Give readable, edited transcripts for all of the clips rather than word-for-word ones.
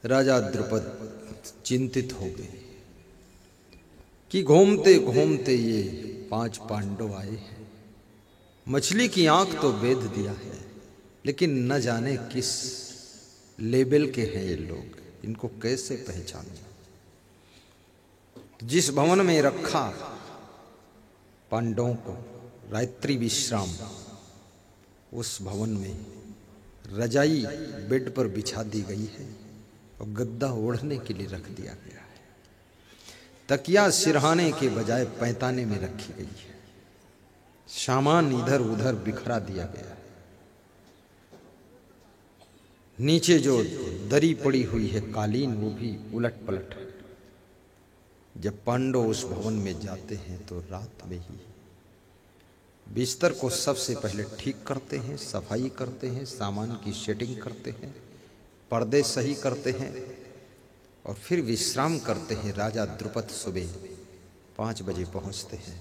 राजा द्रुपद चिंतित हो गए कि घूमते घूमते ये 5 पांडव आए हैं। मछली की आंख तो बेध दिया है, लेकिन न जाने किस लेवल के हैं ये लोग, इनको कैसे पहचानूं। जिस भवन में रखा पांडवों को रात्रि विश्राम, उस भवन में रजाई बेड पर बिछा दी गई है और गद्दा ओढ़ने के लिए रख दिया गया है। तकिया सिरहाने के बजाय पैंताने में रखी गई है। सामान इधर उधर बिखरा दिया गया है। नीचे जो दरी पड़ी हुई है कालीन, वो भी उलट पलट है। जब पांडव उस भवन में जाते हैं तो रात में ही बिस्तर को सबसे पहले ठीक करते हैं, सफाई करते हैं, सामान की सेटिंग करते हैं, पर्दे सही करते हैं और फिर विश्राम करते हैं। राजा द्रुपद सुबह 5 बजे पहुंचते हैं।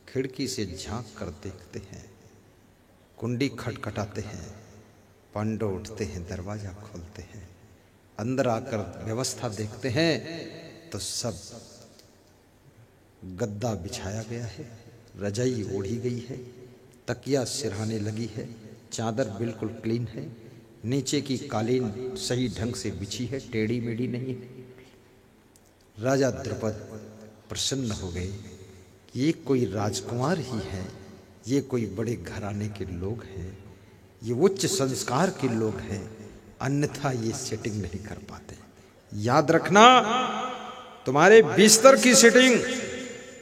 खिड़की से झांक कर देखते हैं, कुंडी खटखटाते हैं। पांडव उठते हैं, दरवाजा खोलते हैं, अंदर आकर व्यवस्था देखते हैं तो सब गद्दा बिछाया गया है, रजाई ओढ़ी गई है, तकिया सिरहाने लगी है, चादर बिल्कुल क्लीन है, नीचे की कालीन सही ढंग से बिछी है, टेढ़ी मेढ़ी नहीं है। राजा द्रुपद प्रसन्न हो गए कि ये कोई राजकुमार ही है, ये कोई बड़े घराने के लोग हैं, ये उच्च संस्कार के लोग हैं, अन्यथा ये सेटिंग नहीं कर पाते। याद रखना, तुम्हारे बिस्तर की सेटिंग,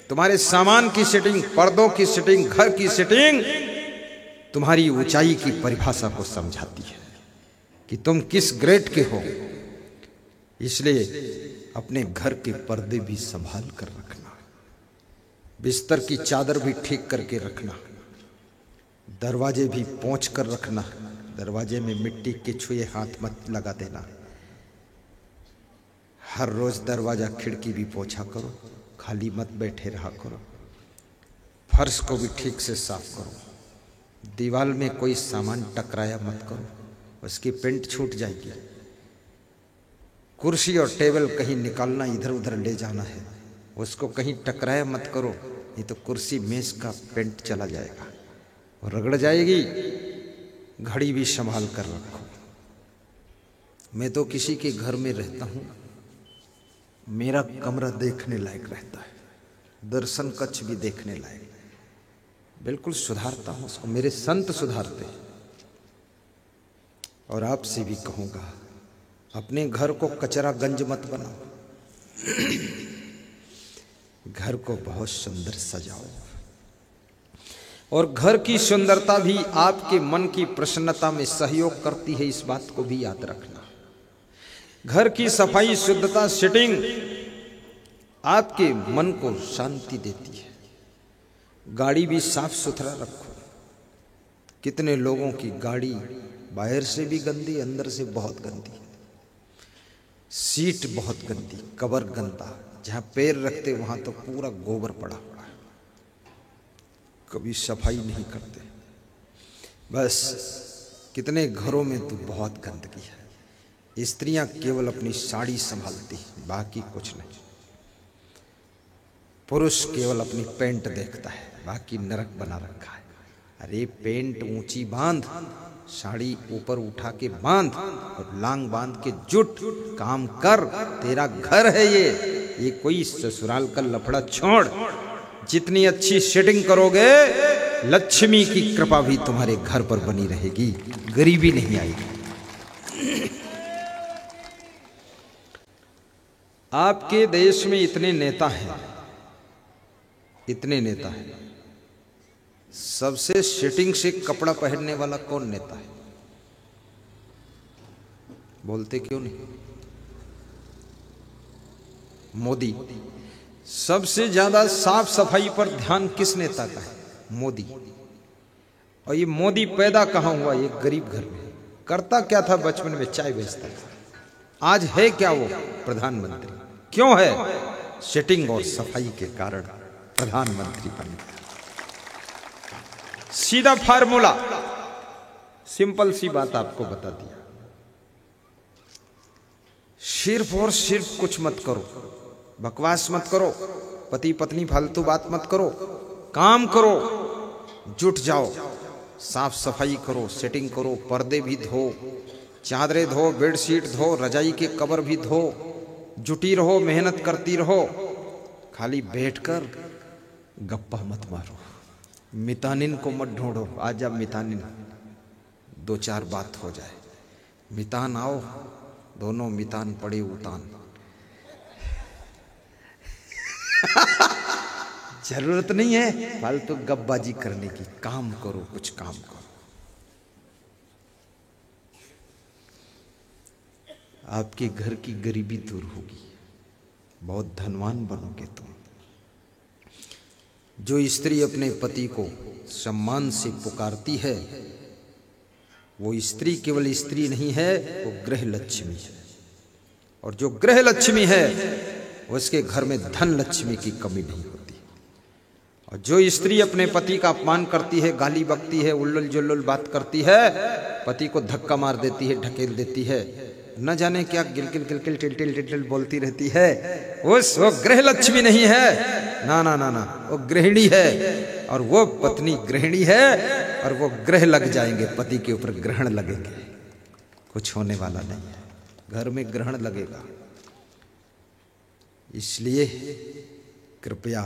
तुम्हारे सामान की सेटिंग, पर्दों की सेटिंग, घर की सेटिंग तुम्हारी ऊंचाई की परिभाषा को समझाती है कि तुम किस ग्रेड के हो। इसलिए अपने घर के पर्दे भी संभाल कर रखना, बिस्तर की चादर भी ठीक करके रखना, दरवाजे भी पोंछ कर रखना, दरवाजे में मिट्टी के छुए हाथ मत लगा देना। हर रोज दरवाजा खिड़की भी पोंछा करो, खाली मत बैठे रहा करो। फर्श को भी ठीक से साफ करो। दीवार में कोई सामान टकराया मत करो, उसकी पेंट छूट जाएगी। कुर्सी और टेबल कहीं निकालना, इधर उधर ले जाना है, उसको कहीं टकराया मत करो, नहीं तो कुर्सी मेज का पेंट चला जाएगा और रगड़ जाएगी। घड़ी भी संभाल कर रखो। मैं तो किसी के घर में रहता हूँ, मेरा कमरा देखने लायक रहता है, दर्शन कक्ष भी देखने लायक, बिल्कुल सुधारता हूँ उसको, मेरे संत सुधारते हैं। और आपसे भी कहूँगा, अपने घर को कचरा गंज मत बनाओ, घर को बहुत सुंदर सजाओ। और घर की सुंदरता भी आपके मन की प्रसन्नता में सहयोग करती है, इस बात को भी याद रखना। घर की सफाई, शुद्धता, सेटिंग आपके मन को शांति देती है। गाड़ी भी साफ सुथरा रखो। कितने लोगों की गाड़ी बाहर से भी गंदी, अंदर से बहुत गंदी, सीट बहुत गंदी, कवर गंदा, जहां पैर रखते वहां तो पूरा गोबर पड़ा हुआ है, कभी सफाई नहीं करते। बस कितने घरों में तो बहुत गंदगी है। स्त्रियां केवल अपनी साड़ी संभालती, बाकी कुछ नहीं। पुरुष केवल अपनी पेंट देखता है, बाकी नरक बना रखा है। अरे पेंट ऊंची बांध, साड़ी ऊपर उठा के बांध और लांग बांध के जुट, काम कर, तेरा घर है ये कोई ससुराल का लफड़ा छोड़। जितनी अच्छी सेटिंग करोगे, लक्ष्मी की कृपा भी तुम्हारे घर पर बनी रहेगी, गरीबी नहीं आएगी। आपके देश में इतने नेता हैं, इतने नेता हैं, सबसे सेटिंग से कपड़ा पहनने वाला कौन नेता है? बोलते क्यों नहीं? मोदी। सबसे ज्यादा साफ सफाई पर ध्यान किस नेता का है? मोदी। और ये मोदी पैदा कहां हुआ? ये गरीब घर में। करता क्या था बचपन में? चाय बेचता था। आज है क्या वो प्रधानमंत्री? क्यों है? सेटिंग और सफाई के कारण प्रधानमंत्री बन गया। सीधा फार्मूला, सिंपल सी बात आपको बता दिया। सिर्फ और सिर्फ कुछ मत करो, बकवास मत करो, पति पत्नी फालतू बात मत करो, काम करो, जुट जाओ, साफ सफाई करो, सेटिंग करो, पर्दे भी धो, चादरें धो, बेडशीट धो, रजाई के कवर भी धो, जुटी रहो, मेहनत करती रहो। खाली बैठकर गप्पा मत मारो, मितानिन को मत ढूंढो। आज जब मितानिन दो चार बात हो जाए, मितान आओ, दोनों मितान पड़े उतान। जरूरत नहीं है फालतू गप्पबाजी करने की, काम करो, कुछ काम करो। आपके घर की गरीबी दूर होगी, बहुत धनवान बनोगे तुम। जो स्त्री अपने पति को सम्मान से पुकारती है, वो स्त्री केवल स्त्री नहीं है, वो गृह लक्ष्मी है। और जो गृह लक्ष्मी है, उसके घर में धन लक्ष्मी की कमी नहीं होती। और जो स्त्री अपने पति का अपमान करती है, गाली बकती है, उल्लुल जुल्लुल बात करती है, पति को धक्का मार देती है, ढकेल देती है, न जाने क्या गिलगिल गिलगिल टिलटिल टिलटिल बोलती रहती है, वो गृह लक्ष्मी नहीं है। ना ना ना ना, वो गृहिणी है। और वो पत्नी गृहिणी है, और वो ग्रह लग जाएंगे, पति के ऊपर ग्रहण लगेंगे। कुछ होने वाला नहीं है, घर में ग्रहण लगेगा। इसलिए कृपया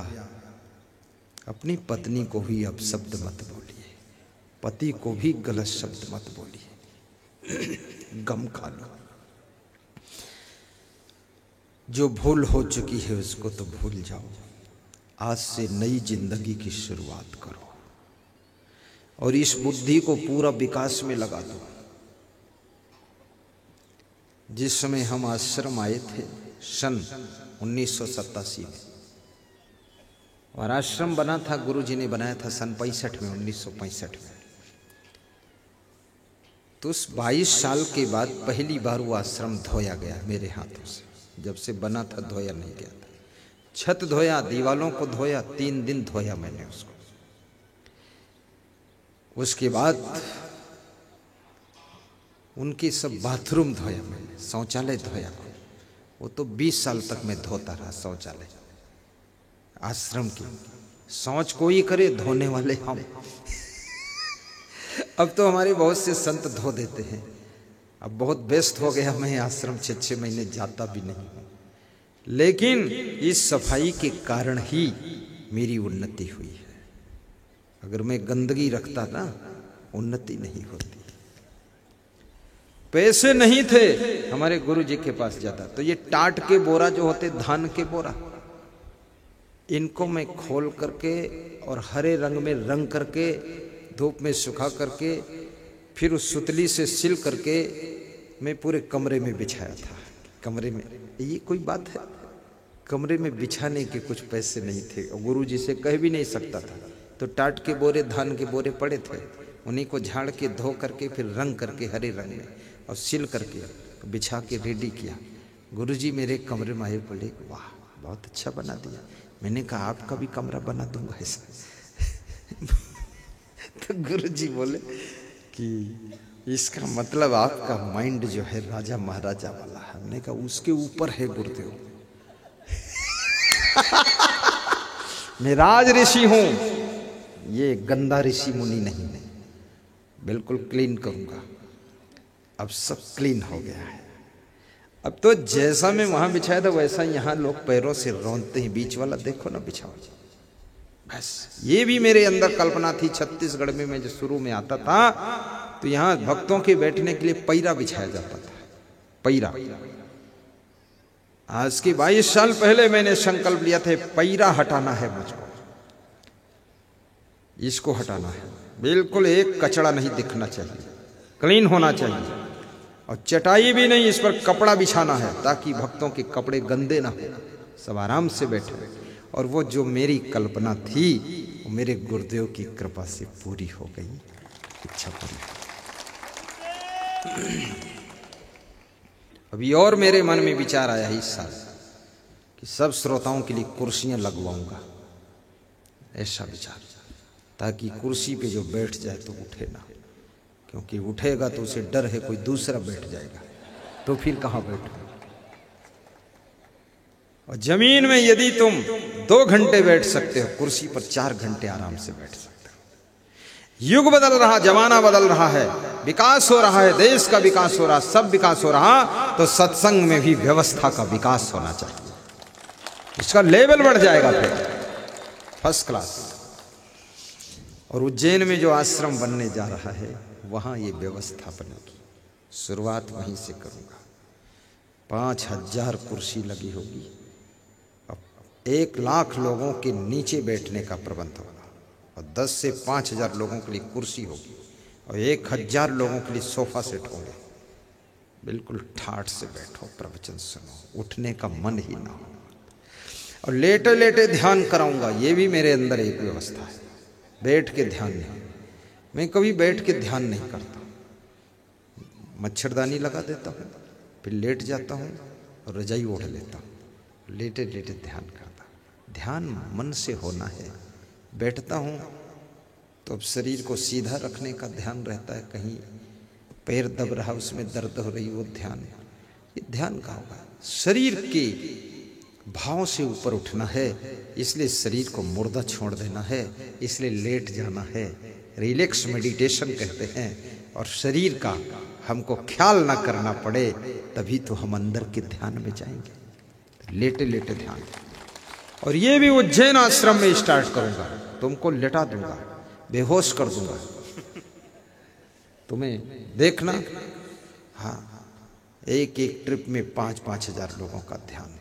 अपनी पत्नी को भी अब शब्द मत बोलिए, पति को भी गलत शब्द मत बोलिए। गम खा लो, जो भूल हो चुकी है उसको तो भूल जाओ। आज से नई जिंदगी की शुरुआत करो और इस बुद्धि को पूरा विकास में लगा दो। जिस समय हम आश्रम आए थे सन 1987 में, और आश्रम बना था, गुरुजी ने बनाया था सन 65 में, 1965 में। तो उस 22 साल के बाद पहली बार वो आश्रम धोया गया मेरे हाथों से। जब से बना था धोया नहीं गया था। छत धोया, दीवालों को धोया, 3 दिन धोया मैंने उसको। उसके बाद उनके सब बाथरूम धोया मैंने, शौचालय धोया। वो तो 20 साल तक मैं धोता रहा शौचालय। आश्रम की शौच कोई करे, धोने वाले हम। अब तो हमारे बहुत से संत धो देते हैं। अब बहुत व्यस्त हो गया, मैं आश्रम 6-6 महीने जाता भी नहीं हूं। लेकिन इस सफाई के कारण ही मेरी उन्नति हुई है। अगर मैं गंदगी रखता ना, उन्नति नहीं होती। पैसे नहीं थे हमारे गुरु जी के पास जाता तो ये टाट के बोरा जो होते, धान के बोरा, इनको मैं खोल करके और हरे रंग में रंग करके, धूप में सुखा करके, फिर उस सुतली से सिल करके मैं पूरे कमरे में बिछाया था। कमरे में, ये कोई बात है? कमरे में बिछाने के कुछ पैसे नहीं थे और गुरु जी से कह भी नहीं सकता था। तो टाट के बोरे, धान के बोरे पड़े थे, उन्हीं को झाड़ के धो करके फिर रंग करके हरे रंग में और सिल करके बिछा के रेडी किया। गुरुजी मेरे कमरे में आए, बोले वाह बहुत अच्छा बना दिया। मैंने कहा आपका भी कमरा बना दूंगा ऐसा। तो गुरुजी बोले कि इसका मतलब आपका माइंड जो है राजा महाराजा वाला है। हमने कहा उसके ऊपर है गुरुदेव। मैं राज ऋषि हूं, ये गंदा ऋषि मुनि नहीं है। बिल्कुल क्लीन करूंगा। अब सब क्लीन हो गया है। अब तो जैसा मैं वहां बिछाया था वैसा यहाँ लोग पैरों से रौंदते हैं। बीच वाला देखो ना बिछाओ। बस ये भी मेरे अंदर कल्पना थी। छत्तीसगढ़ में मैं जो शुरू में आता था तो यहाँ भक्तों के बैठने के लिए पैरा बिछाया जाता था। पैरा। आज के 22 साल पहले मैंने संकल्प लिया था, पैरा हटाना है मुझको, इसको हटाना है। बिल्कुल एक कचड़ा नहीं दिखना चाहिए, क्लीन होना चाहिए। और चटाई भी नहीं, इस पर कपड़ा बिछाना है ताकि भक्तों के कपड़े गंदे ना हो, सब आराम से बैठे। और वो जो मेरी कल्पना थी वो मेरे गुरुदेव की कृपा से पूरी हो गई, इच्छा पूरी। अभी और मेरे मन में विचार आया इस साल कि सब श्रोताओं के लिए कुर्सियां लगवाऊंगा, ऐसा विचार, ताकि कुर्सी पे जो बैठ जाए तो उठे ना। क्योंकि उठेगा तो उसे डर है कोई दूसरा बैठ जाएगा, तो फिर कहाँ बैठूं। और जमीन में यदि तुम 2 घंटे बैठ सकते हो, कुर्सी पर 4 घंटे आराम से बैठ सकते हो। युग बदल रहा, जमाना बदल रहा है, विकास हो रहा है, देश का विकास हो रहा, सब विकास हो रहा, तो सत्संग में भी व्यवस्था का विकास होना चाहिए। इसका लेवल बढ़ जाएगा फिर फर्स्ट क्लास। और उज्जैन में जो आश्रम बनने जा रहा है वहां ये व्यवस्था बनेगी। शुरुआत वहीं से करूंगा। 5000 कुर्सी लगी होगी। अब 1 लाख लोगों के नीचे बैठने का प्रबंध होगा और 10 से 5000 लोगों के लिए कुर्सी होगी और 1000 लोगों के लिए सोफा सेट होंगे। बिल्कुल ठाठ से बैठो, प्रवचन सुनो, उठने का मन ही ना हो। और लेटे लेटे ध्यान कराऊंगा, ये भी मेरे अंदर एक व्यवस्था है। बैठ के ध्यान नहीं, मैं कभी बैठ के ध्यान नहीं करता। मच्छरदानी लगा देता हूँ, फिर लेट जाता हूँ और रजाई ओढ़ लेता हूँ, लेटे लेटे ध्यान करता। ध्यान मन से होना है। बैठता हूँ तो अब शरीर को सीधा रखने का ध्यान रहता है, कहीं पैर दब रहा उसमें दर्द हो रही, वो ध्यान है। ये ध्यान का होगा। शरीर के भाव से ऊपर उठना है, इसलिए शरीर को मुर्दा छोड़ देना है, इसलिए लेट जाना है। रिलैक्स मेडिटेशन कहते हैं। और शरीर का हमको ख्याल ना करना पड़े, तभी तो हम अंदर के ध्यान में जाएंगे। लेटे लेटे ध्यान। और ये भी उज्जैन आश्रम में स्टार्ट करूंगा। तुमको लेटा दूंगा, बेहोश कर दूंगा, तुम्हें देखना। हाँ, एक एक ट्रिप में 5-5 हजार लोगों का ध्यान।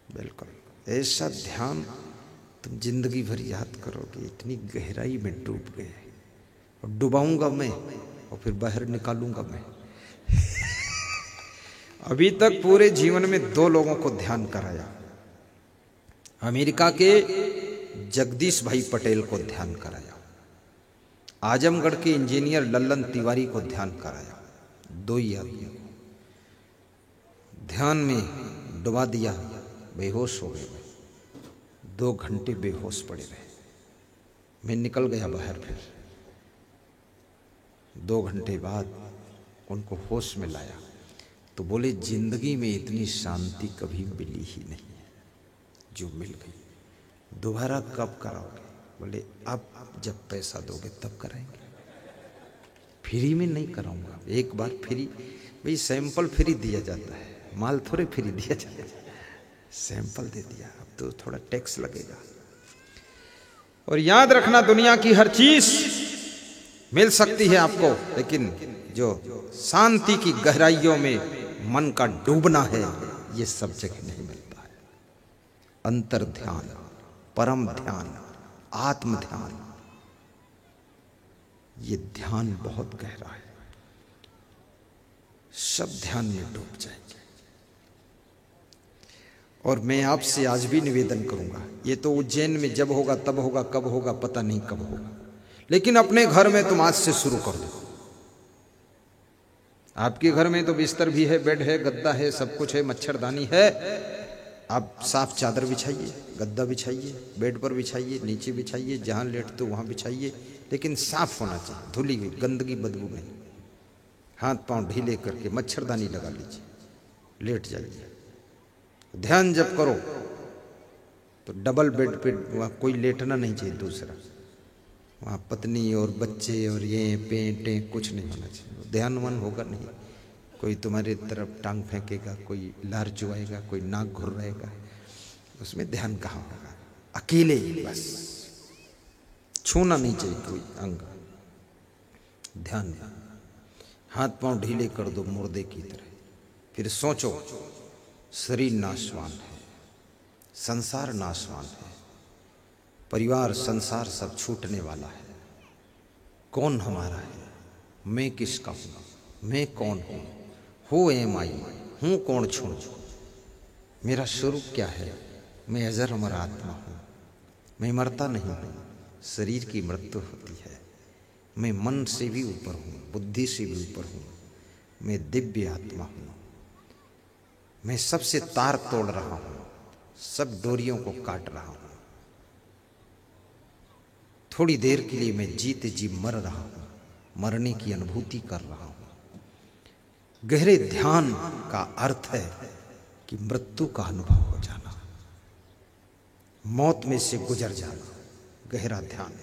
बिल्कुल ऐसा ध्यान तुम जिंदगी भर याद करोगे। इतनी गहराई में डूब गए, और डुबाऊंगा मैं और फिर बाहर निकालूंगा मैं। अभी तक पूरे जीवन में 2 लोगों को ध्यान कराया। अमेरिका के जगदीश भाई पटेल को ध्यान कराया, आजमगढ़ के इंजीनियर लल्लन तिवारी को ध्यान कराया। 2 ही आदमियों को ध्यान में डुबा दिया, बेहोश हो गए। 2 घंटे बेहोश पड़े रहे। मैं निकल गया बाहर। फिर 2 घंटे बाद उनको होश में लाया तो बोले, जिंदगी में इतनी शांति कभी मिली ही नहीं है जो मिल गई। दोबारा कब कराओगे? बोले, अब जब पैसा दोगे तब कराएंगे, फ्री में नहीं कराऊंगा। एक बार फ्री, भाई सैंपल फ्री दिया जाता है, माल थोड़े फ्री दिया जाता है। सैंपल दे दिया, अब तो थोड़ा टैक्स लगेगा। और याद रखना, दुनिया की हर चीज मिल सकती है आपको, लेकिन जो शांति की गहराइयों में मन का डूबना है, ये सब जगह नहीं मिलता है। अंतर ध्यान, परम ध्यान, आत्म ध्यान, ये ध्यान बहुत गहरा है। सब ध्यान में डूब जाएंगे। और मैं आपसे आज भी निवेदन करूंगा, ये तो उज्जैन में जब होगा तब होगा, कब होगा पता नहीं कब होगा, लेकिन अपने घर में तुम आज से शुरू कर दो। आपके घर में तो बिस्तर भी है, बेड है, गद्दा है, सब कुछ है, मच्छरदानी है। आप साफ चादर बिछाइए, गद्दा बिछाइए, बेड पर बिछाइए, नीचे बिछाइए, जहां लेटते हो वहां बिछाइए, लेकिन साफ होना चाहिए, धुली हुई, गंदगी बदबू नहीं। हाथ पांव ढीले करके मच्छरदानी लगा लीजिए, लेट जाइए। ध्यान जब करो तो डबल बेड पे वहाँ कोई लेटना नहीं चाहिए दूसरा। वहाँ पत्नी और बच्चे और ये पेंटे कुछ नहीं होना चाहिए। ध्यानवान होगा नहीं, कोई तुम्हारी तरफ टांग फेंकेगा, कोई लार चुआएगा, कोई नाक घुर्राएगा, उसमें ध्यान कहाँ होगा? अकेले ही बस, छूना नहीं चाहिए कोई अंग। ध्यान, हाथ पांव ढीले कर दो मुर्दे की तरह। फिर सोचो, शरीर नाशवान है, संसार नाशवान है, परिवार संसार सब छूटने वाला है। कौन हमारा है? मैं किसका हूँ? मैं कौन हूँ? हु एम आई, हूँ कौन छू? मेरा स्वरूप क्या है? मैं अजर अमर आत्मा हूँ, मैं मरता नहीं हूँ, शरीर की मृत्यु होती है। मैं मन से भी ऊपर हूँ, बुद्धि से भी ऊपर हूँ, मैं दिव्य आत्मा हूँ। मैं सबसे तार तोड़ रहा हूँ, सब डोरियों को काट रहा हूँ। थोड़ी देर के लिए मैं जीते जी मर रहा हूँ, मरने की अनुभूति कर रहा हूँ। गहरे ध्यान का अर्थ है कि मृत्यु का अनुभव हो जाना। मौत में से गुजर जाना, गहरा ध्यान।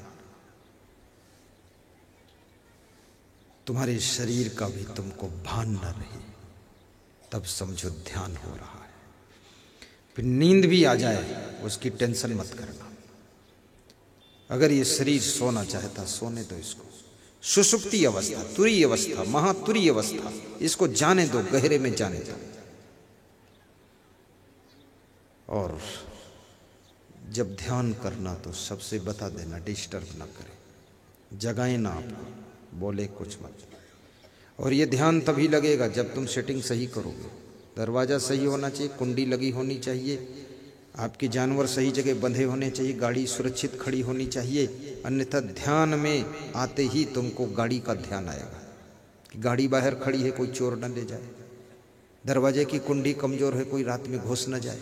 तुम्हारे शरीर का भी तुमको भान न रहे, तब समझो ध्यान हो रहा है। फिर नींद भी आ जाए, उसकी टेंशन मत करना। अगर ये शरीर सोना चाहता, सोने दो इसको। सुषुप्ति अवस्था, तुरीय अवस्था, महातुरीय अवस्था, इसको जाने दो, गहरे में जाने दो। और जब ध्यान करना तो सबसे बता देना, डिस्टर्ब ना करे, जगाए ना आपको, बोले कुछ मत। और ये ध्यान तभी लगेगा जब तुम सेटिंग सही करोगे। दरवाज़ा सही होना चाहिए, कुंडी लगी होनी चाहिए, आपके जानवर सही जगह बंधे होने चाहिए, गाड़ी सुरक्षित खड़ी होनी चाहिए। अन्यथा ध्यान में आते ही तुमको गाड़ी का ध्यान आएगा कि गाड़ी बाहर खड़ी है, कोई चोर न ले जाए, दरवाजे की कुंडी कमज़ोर है, कोई रात में घुस न जाए।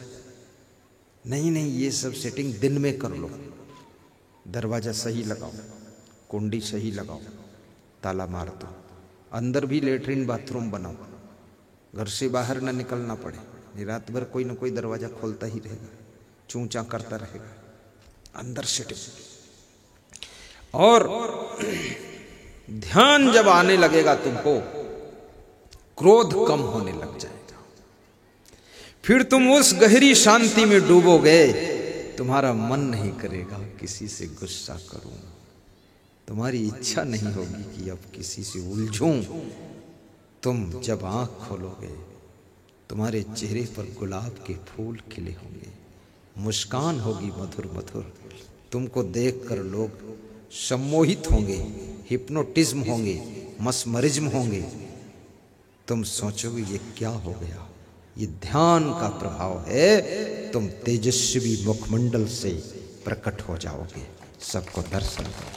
नहीं नहीं, ये सब सेटिंग दिन में कर लो। दरवाज़ा सही लगाओ, कुंडी सही लगाओ, ताला मार दो, अंदर भी लेटरिन बाथरूम बनाओ, घर से बाहर न निकलना पड़े। रात भर कोई ना कोई दरवाज़ा खोलता ही रहेगा, चूंचा करता रहेगा। अंदर सेटिंग। और ध्यान जब आने लगेगा तुमको, क्रोध कम होने लग जाएगा। फिर तुम उस गहरी शांति में डूबोगे, तुम्हारा मन नहीं करेगा किसी से गुस्सा करूं, तुम्हारी इच्छा नहीं होगी कि अब किसी से उलझूं। तुम जब आंख खोलोगे, तुम्हारे चेहरे पर गुलाब के फूल खिले होंगे, मुस्कान होगी मधुर मधुर। तुमको देखकर लोग सम्मोहित होंगे, हिप्नोटिज्म होंगे, मस्मरिज्म होंगे। तुम सोचोगे ये क्या हो गया, ये ध्यान का प्रभाव है। तुम तेजस्वी मुखमंडल से प्रकट हो जाओगे, सबको दर्शन दो।